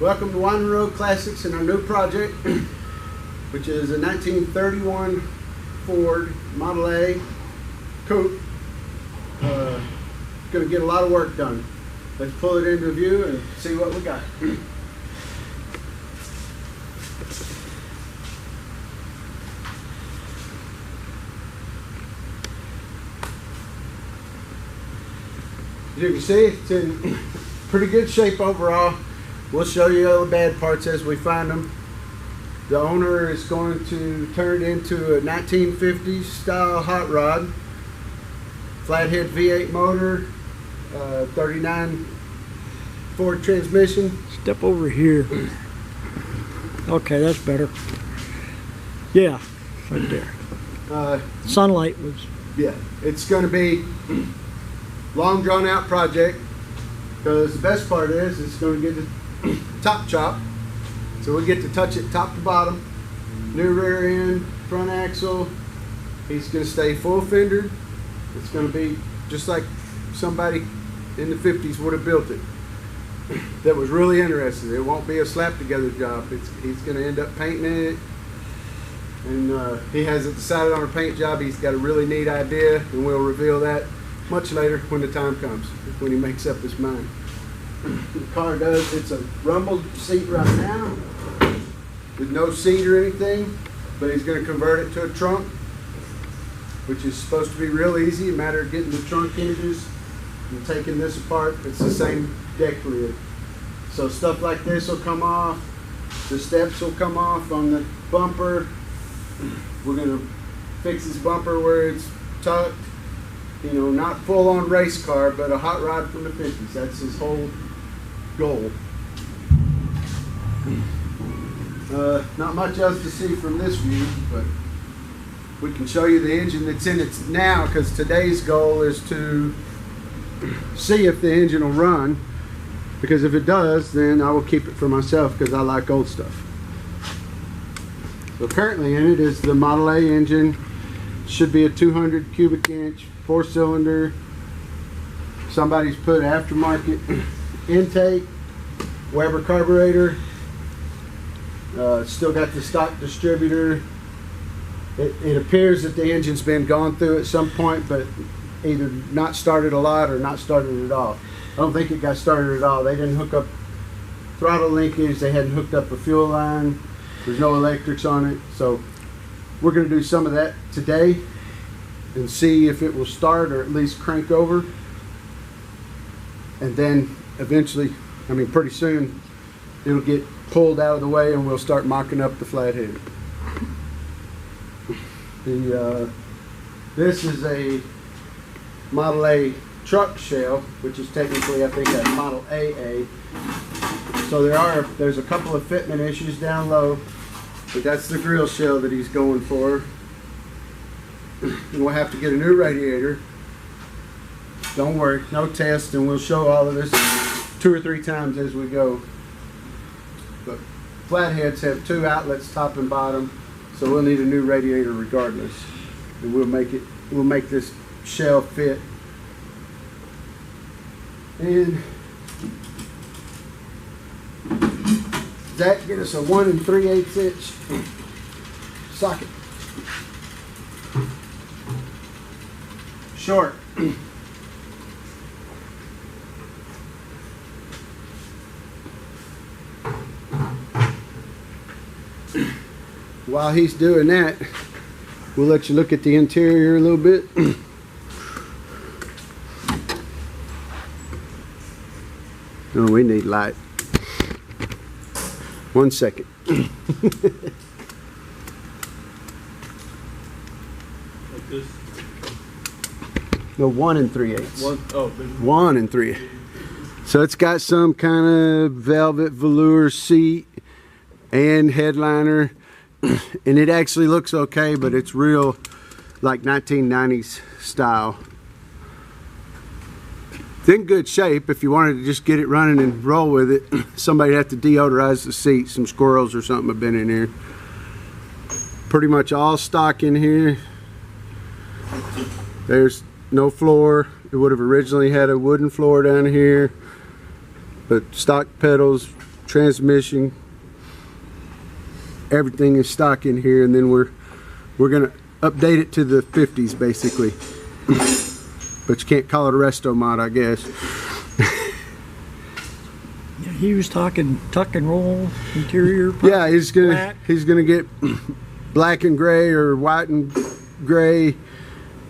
Welcome to Winding Road Classics and our new project, which is a 1931 Ford Model A coupe. Going to get a lot of work done. Let's pull it into view and see what we got. As you can see, it's in pretty good shape overall. We'll show you all the bad parts as we find them. The owner is going to turn it into a 1950s style hot rod, flathead V8 motor, 39 Ford transmission. Step over here. Okay, that's better. Yeah, right there. Sunlight was... Yeah, it's going to be long drawn out project, because the best part is it's going to get the top chop, so we get to touch it top to bottom. New rear end, front axle. He's going to stay full fender. It's going to be just like somebody in the 50s would have built it that was really interested. It won't be a slap together job. He's going to end up painting it, and he hasn't decided on a paint job. He's got a really neat idea, and we'll reveal that much later when the time comes, when he makes up his mind. The car does, it's a rumble seat right now with no seat or anything, but he's going to convert it to a trunk, which is supposed to be real easy. A matter of getting the trunk hinges and taking this apart. It's the same deck lid. So stuff like this will come off. The steps will come off on the bumper. We're going to fix this bumper where it's tucked. You know, not full on race car, but a hot rod from the 50s. That's his whole goal. Not much else to see from this view, but we can show you the engine that's in it now, because today's goal is to see if the engine will run, because if it does, then I will keep it for myself, because I like old stuff. So currently in it is the Model A engine. Should be a 200 cubic inch 4-cylinder. Somebody's put aftermarket intake, Weber carburetor. Still got the stock distributor. It appears that the engine's been gone through at some point, but either not started a lot or not started at all. I don't think it got started at all. They didn't hook up throttle linkage. They hadn't hooked up a fuel line. There's no electrics on it. So we're going to do some of that today and see if it will start or at least crank over. And then eventually, I mean pretty soon, it'll get pulled out of the way and we'll start mocking up the flathead. This is a Model A truck shell, which is technically, I think, a Model AA. So there's a couple of fitment issues down low, but that's the grill shell that he's going for. And we'll have to get a new radiator. Don't worry, no test, and we'll show all of this 2 or 3 times as we go. But flatheads have 2 outlets, top and bottom, so we'll need a new radiator regardless. And we'll make this shell fit. And Zach, get us a 1 3/8 inch socket. Short. While he's doing that, we'll let you look at the interior a little bit. Oh, we need light. 1 second. Like this? No, 1 3/8. 1 3/8. So it's got some kind of velvet velour seat and headliner, and it actually looks okay, but it's real like 1990s style. It's in good shape. If you wanted to just get it running and roll with it, somebody'd have to deodorize the seat. Some squirrels or something have been in here. Pretty much all stock in here. There's no floor. It would have originally had a wooden floor down here, but stock pedals, transmission, everything is stock in here, and then we're gonna update it to the 50s basically. But you can't call it a resto mod, I guess. Yeah, he was talking tuck and roll interior. Yeah, he's black. gonna get black and gray or white and gray.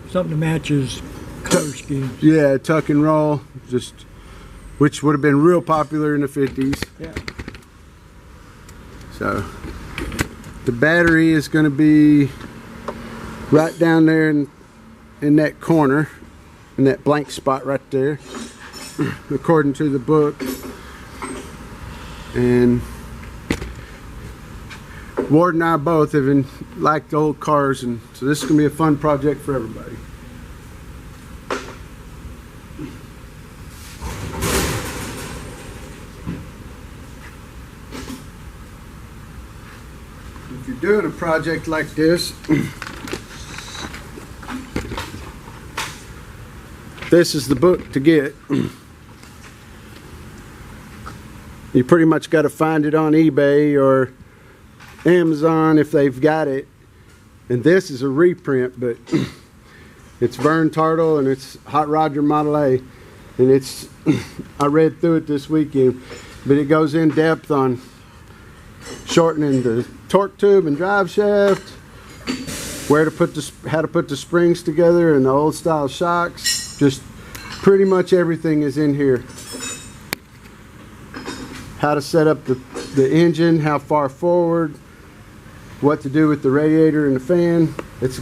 Something to match his color scheme. Yeah, tuck and roll, just which would have been real popular in the 50s. Yeah. So the battery is going to be right down there in that corner, in that blank spot right there, according to the book. And Ward and I both have liked old cars, and so this is going to be a fun project for everybody. If you're doing a project like this, this is the book to get. You pretty much got to find it on eBay or Amazon if they've got it. And this is a reprint, but it's Vern Tartle and it's Hot Roger Model A. And it's, I read through it this weekend, but it goes in depth on shortening the torque tube and drive shaft, where to put how to put the springs together and the old style shocks. Just pretty much everything is in here. How to set up the engine, how far forward, what to do with the radiator and the fan. It's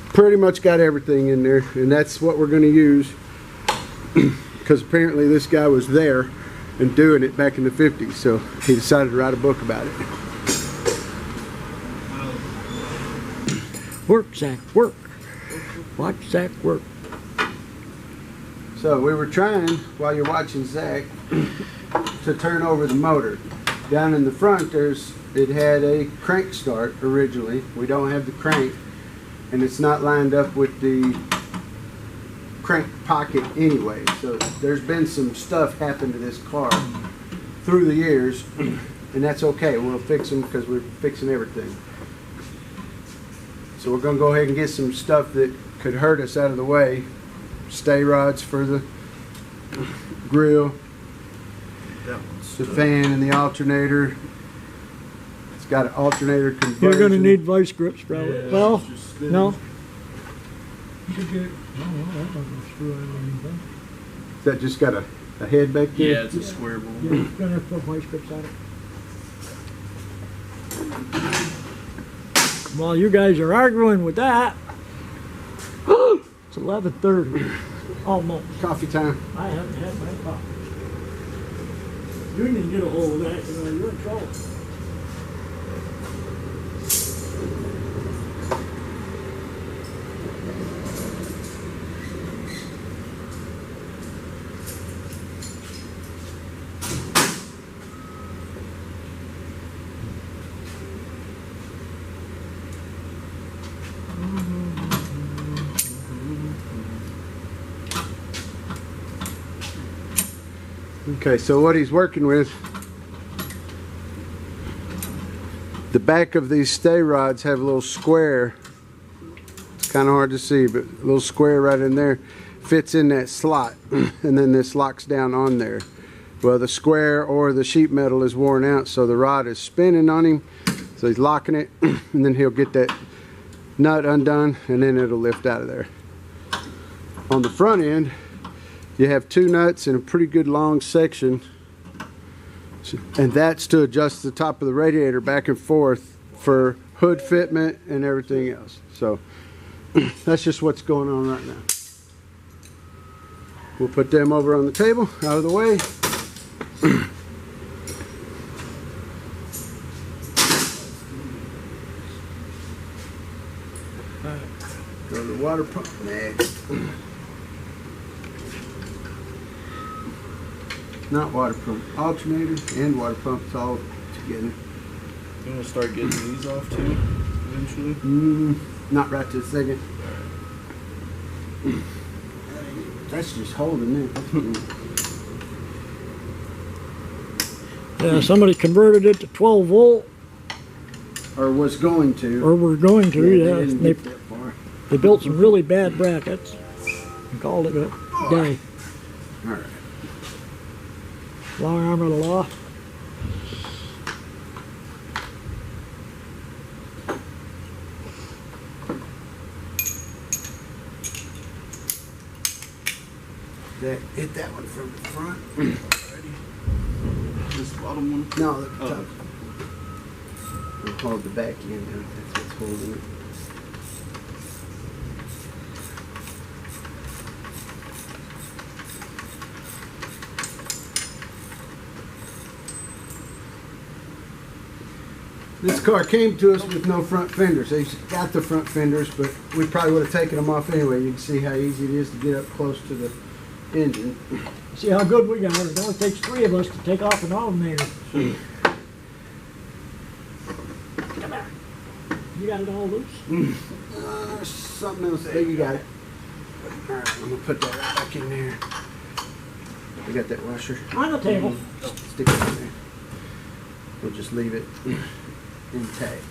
pretty much got everything in there, and that's what we're going to use because apparently this guy was there and doing it back in the 50s, so he decided to write a book about it. Work, Zach, work. Watch Zach work. So we were trying, while you're watching Zach, to turn over the motor. Down in the front, it had a crank start originally. We don't have the crank, and it's not lined up with the crank pocket anyway. So there's been some stuff happen to this car through the years, and that's okay. We'll fix them because we're fixing everything. So we're going to go ahead and get some stuff that could hurt us out of the way. Stay rods for the grill, the fan and the alternator. It's got an alternator conversion. You're going to need vice grips, probably. Yeah, well, no. Is that just got a head back there? Yeah, it's a square bowl. You're going to have to put vice grips on it. While you guys are arguing with that, it's 11:30. Almost. Coffee time. I haven't had my coffee. You need to get a hold of that, you're in trouble. Okay, so what he's working with, the back of these stay rods have a little square. It's kind of hard to see, but a little square right in there fits in that slot, and then this locks down on there. Well, the square or the sheet metal is worn out, so the rod is spinning on him, so he's locking it, and then he'll get that nut undone, and then it'll lift out of there. On the front end, you have two nuts in a pretty good long section, and that's to adjust the top of the radiator back and forth for hood fitment and everything else. So that's just what's going on right now. We'll put them over on the table, out of the way. Go to the water pump next. Not water pump, alternator and water pump, it's all together. You want to start getting these off too, eventually? Not right this second. That's just holding it. Yeah, somebody converted it to 12 volt, Or was going to. or we're going to, They yeah. didn't They, get that far. they built some really bad brackets and called it a day. All right. Long arm of the law. That, hit that one from the front. This bottom one. No, the Oh. top. We'll hold the back end down. That's what's holding it. This car came to us with no front fenders. They got the front fenders, but we probably would have taken them off anyway. You can see how easy it is to get up close to the engine. See how good we got it. It only takes 3 of us to take off an alternator. Come here. You got it all loose? Something else. There you got it. All right, I'm gonna put that right back in there. You got that washer? On the table. Stick it in there. We'll just leave it intact.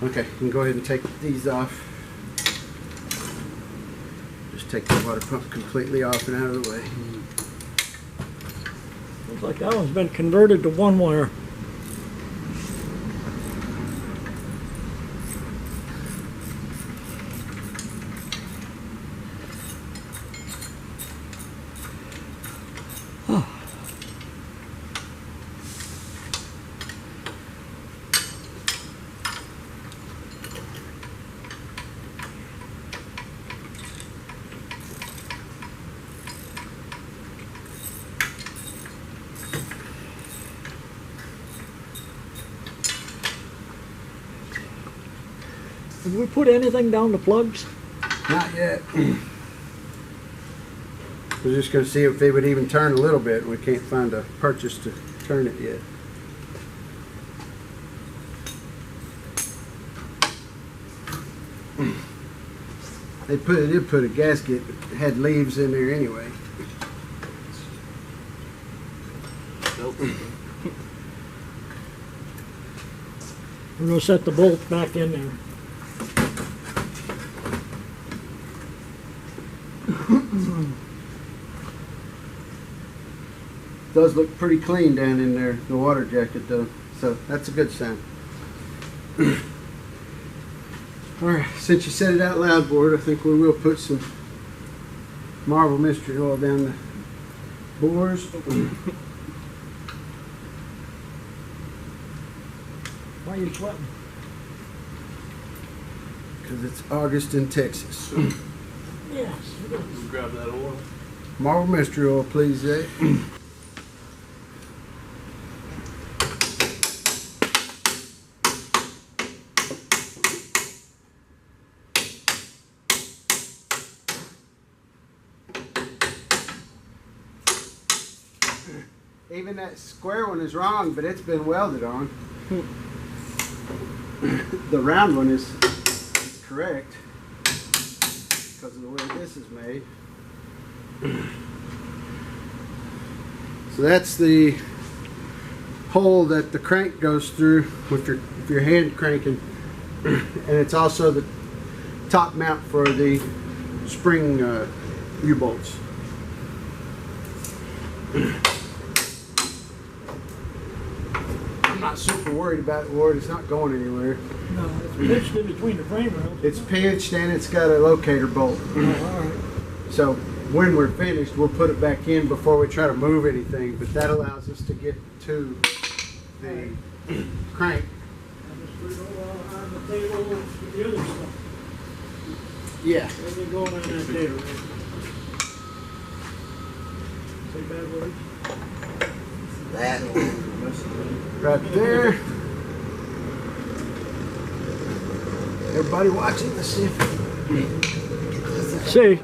Okay, you can go ahead and take these off. Just take the water pump completely off and out of the way. Looks like that one's been converted to one wire. Did we put anything down the plugs? Not yet. We're just gonna see if they would even turn a little bit. We can't find a purchase to turn it yet. They did put a gasket that had leaves in there anyway. Nope. We're gonna set the bolt back in there. Does look pretty clean down in there, the water jacket though, so that's a good sign. Alright, since you said it out loud, Board, I think we will put some Marvel Mystery Oil down the bores. Why are you sweating? Because it's August in Texas. Yes. Just grab that oil. Marvel Mystery Oil, please, Zach. Even that square one is wrong, but it's been welded on. The round one is correct because of the way this is made. So that's the hole that the crank goes through with if you're hand cranking, and it's also the top mount for the spring U-bolts. I'm not super worried about it, Ward. It's not going anywhere. No, it's pitched in between the frame rails. It's pinched and it's got a locator bolt. Oh, all right. So when we're finished, we'll put it back in before we try to move anything, but that allows us to get to the crank. And just put it over on the table with the other stuff. Yeah. Everything going on that table. Say bad words. That right there. Everybody watching, let's see if See.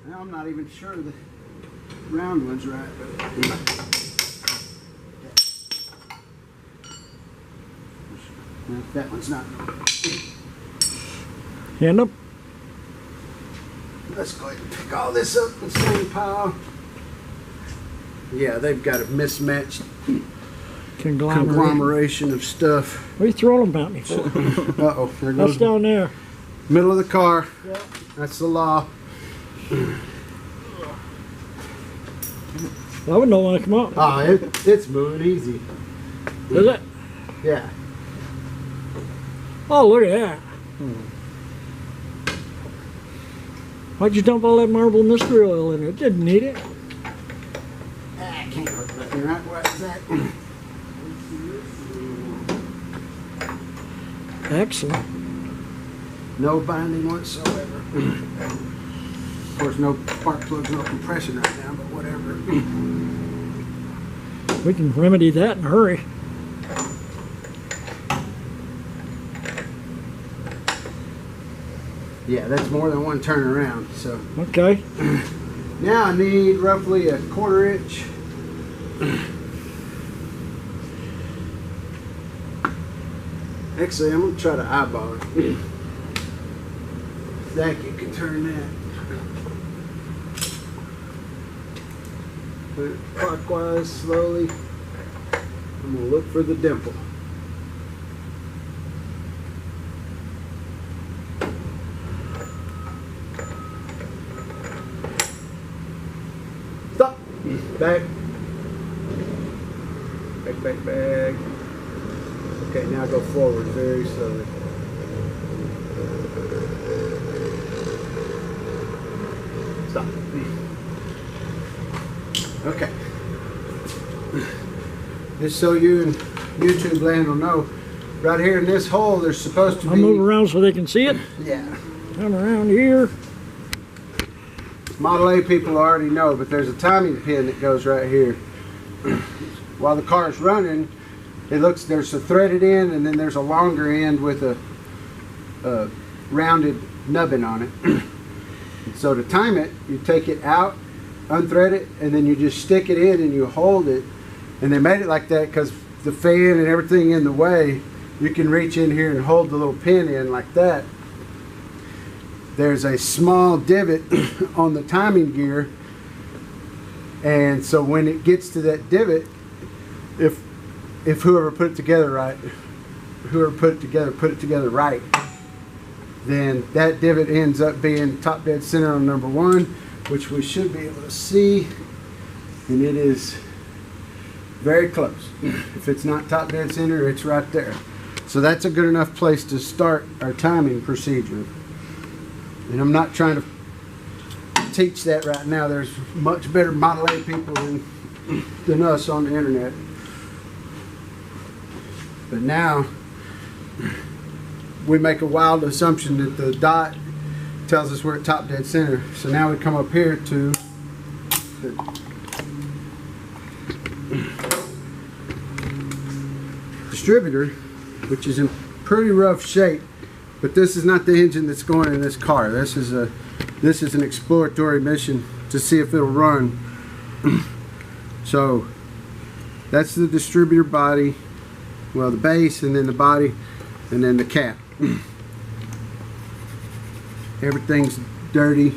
now I'm not even sure the round one's right, but no, that one's not. Hand up. let's go ahead and pick all this up in the same pile. Yeah, they've got a mismatched conglomeration of stuff. What are you throwing them at me for? Uh-oh, there That's goes down there. middle of the car. Yep. That's the law. I wouldn't know when I come up. Ah, it's moving easy. Is it? Yeah. Oh, look at that. Why'd you dump all that marble mystery oil in it? Didn't need it. I can't hurt nothing, right? Where's that? Excellent. No binding whatsoever. Of course, no spark plugs, no compression right now, but whatever. We can remedy that in a hurry. Yeah, that's more than one turn around. So Okay. now I need roughly a 1/4 inch. Actually, I'm gonna try to eyeball it. Zach, you can turn that. Put it clockwise slowly. I'm gonna look for the dimple. Stop. Back. Back, back, back. Okay, now go forward very slowly. Stop. Okay. Just so you and YouTube land will know, right here in this hole, there's supposed to I'll be. move around so they can see it. Yeah. Come around here. Model A people already know, but there's a timing pin that goes right here. While the car is running, it looks, there's a threaded end and then there's a longer end with a rounded nubbin on it. So to time it, you take it out, unthread it, and then you just stick it in and you hold it. And they made it like that because the fan and everything in the way, you can reach in here and hold the little pin in like that. There's a small divot on the timing gear, and so when it gets to that divot, if whoever put it together right, put it together right, then that divot ends up being top dead center on number 1, which we should be able to see, and it is very close. If it's not top dead center, it's right there. So that's a good enough place to start our timing procedure. And I'm not trying to teach that right now. There's much better Model A people than us on the internet. But now we make a wild assumption that the dot tells us we're at top dead center. So now we come up here to the distributor, which is in pretty rough shape. But this is not the engine that's going in this car. This is an exploratory mission to see if it'll run. So that's the distributor body, well, the base, and then the body, and then the cap. Everything's dirty,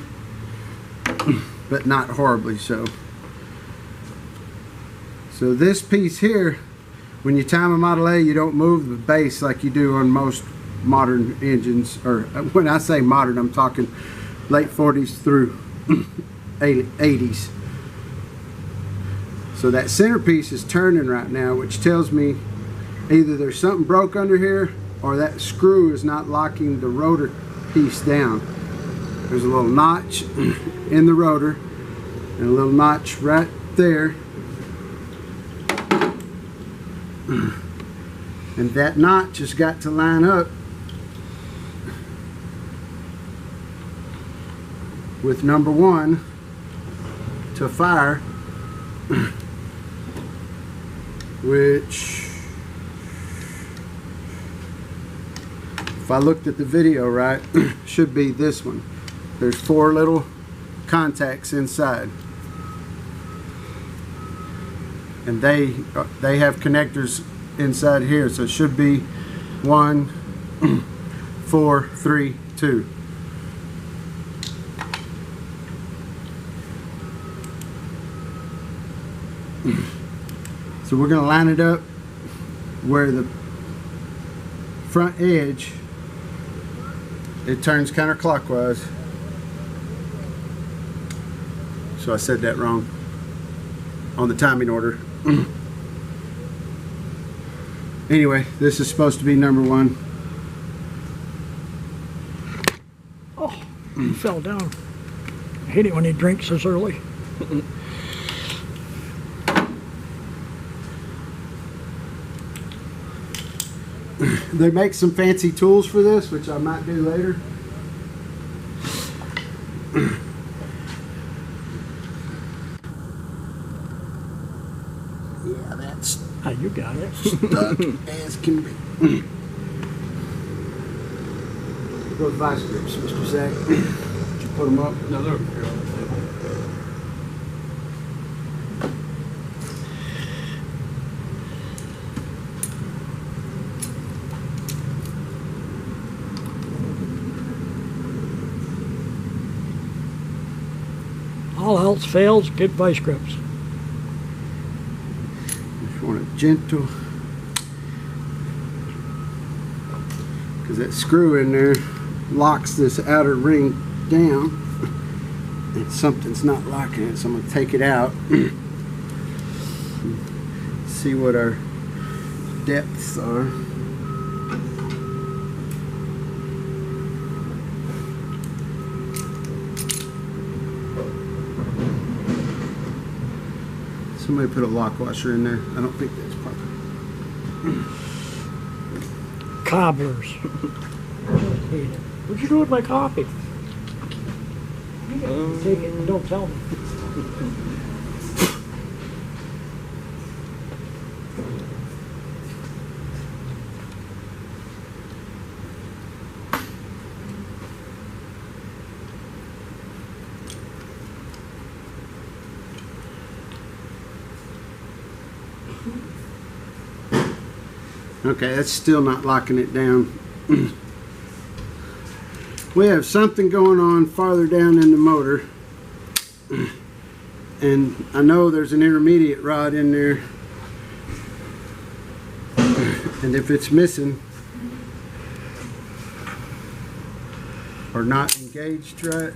but not horribly so. So this piece here, when you time a Model A, you don't move the base like you do on most modern engines, or when I say modern, I'm talking late 40s through 80s. So that centerpiece is turning right now, which tells me either there's something broke under here or that screw is not locking the rotor piece down. There's a little notch in the rotor and a little notch right there. And that notch has got to line up with number 1 to fire, which, if I looked at the video right, should be this one. There's 4 little contacts inside, and they have connectors inside here, so it should be 1, 4, 3, 2. So we're gonna line it up where the front edge, it turns counterclockwise. So I said that wrong on the timing order. Anyway, this is supposed to be number 1. Oh, he fell down. I hate it when he drinks this early. They make some fancy tools for this, which I might do later. Yeah, that's Ah, you got it. stuck as can be. Those vice grips, Mr. Zach. Did you put them up? No, they're here on the table. All else fails, get vice grips. Just want it gentle. Because that screw in there locks this outer ring down. And something's not locking it, so I'm going to take it out. See what our depths are. Somebody put a lock washer in there. I don't think that's proper. Cobblers. What'd you do with my coffee? Take it and don't tell me. Okay, that's still not locking it down. We have something going on farther down in the motor. And I know there's an intermediate rod in there. And if it's missing or not engaged right,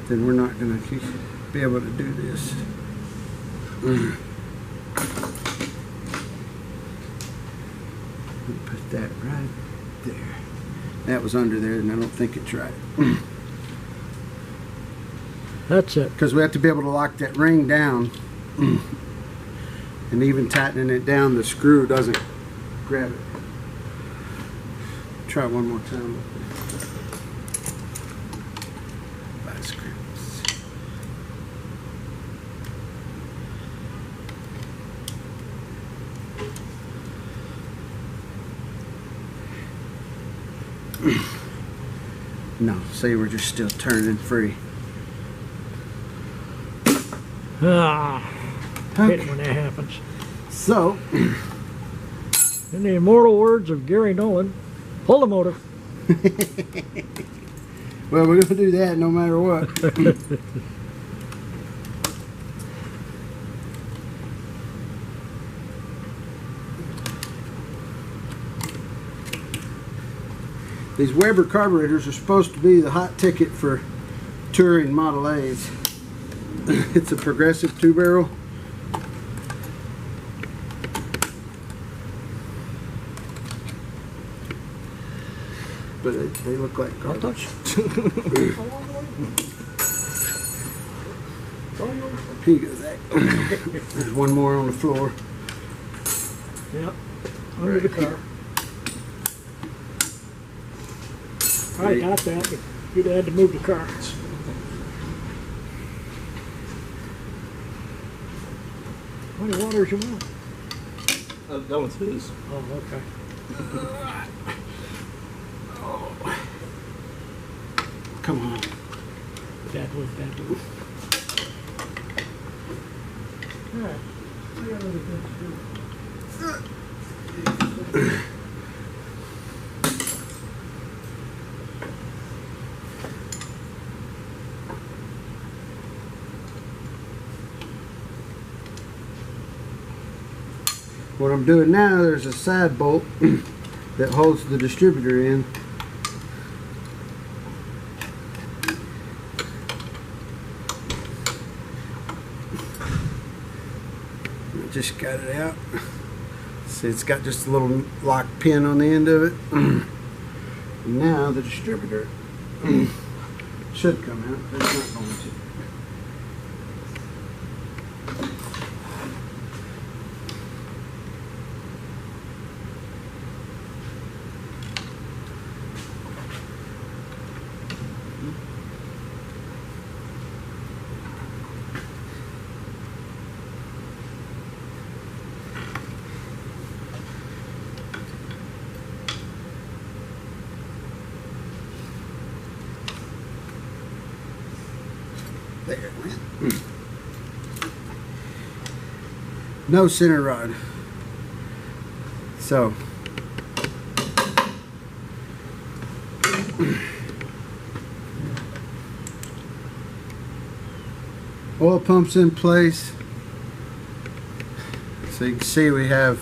then we're not going to be able to do this. Put that right there. That was under there, and I don't think it's right. That's it. Because we have to be able to lock that ring down. And even tightening it down, the screw doesn't grab it. Try it one more time. Vice grips. No, see, we're just still turning free. Ah, hate it when that happens. So, In the immortal words of Gary Nolan, pull the motor. well, we're going to do that no matter what. These Weber carburetors are supposed to be the hot ticket for touring Model A's. It's a progressive 2-barrel. But they look like I'll garbage. touch. Here you go, Zach. There's one more on the floor. Yep, under the car. I got that. You'd had to move the car. How many waters you want? That one's his. Oh, okay. Come on. That one, that one. All right. I got other things to do. what I'm doing now, there's a side bolt that holds the distributor in. I just got it out. See, it's got just a little lock pin on the end of it. Now the distributor should come out, but it's not going to. There it went. No center rod. So oil pumps in place. So you can see we have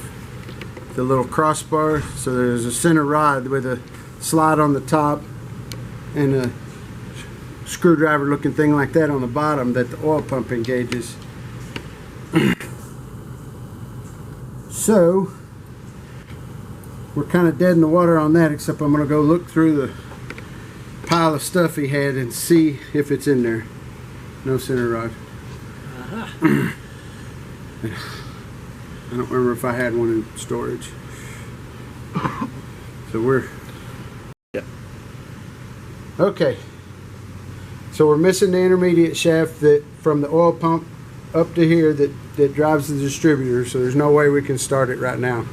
the little crossbar. So there's a center rod with a slide on the top and a screwdriver looking thing like that on the bottom that the oil pump engages. So we're kind of dead in the water on that, except I'm going to go look through the pile of stuff he had and see if it's in there. No center rod. I don't remember if I had one in storage. So we're... Yeah. Okay. So we're missing the intermediate shaft that from the oil pump up to here that drives the distributor, so there's no way we can start it right now.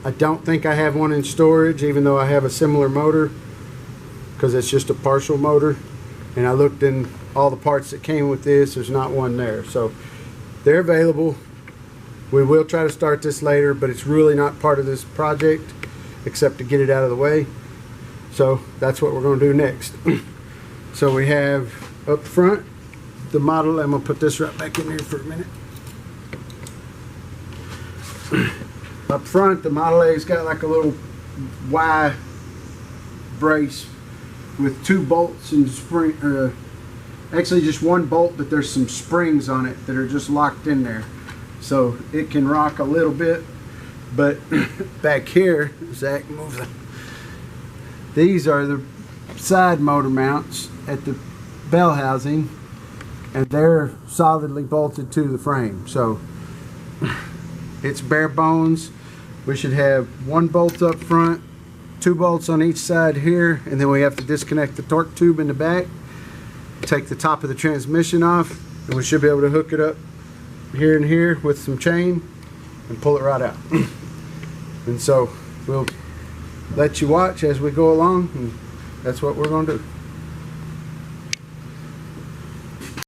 I don't think I have one in storage, even though I have a similar motor, because it's just a partial motor. And I looked in all the parts that came with this, there's not one there. So they're available. We will try to start this later, but it's really not part of this project except to get it out of the way. So that's what we're going to do next. So we have up front the model. I'm going to put this right back in here for a minute. Up front, the Model A's got like a little Y brace with two bolts and spring, actually just one bolt, but there's some springs on it that are just locked in there. So it can rock a little bit, but back here, Zach, move them. These are the side motor mounts at the bell housing, and they're solidly bolted to the frame. So it's bare bones. We should have one bolt up front, two bolts on each side here, and then we have to disconnect the torque tube in the back, take the top of the transmission off, and we should be able to hook it up here and here with some chain and pull it right out. And so we'll let you watch as we go along, and that's what we're going to do.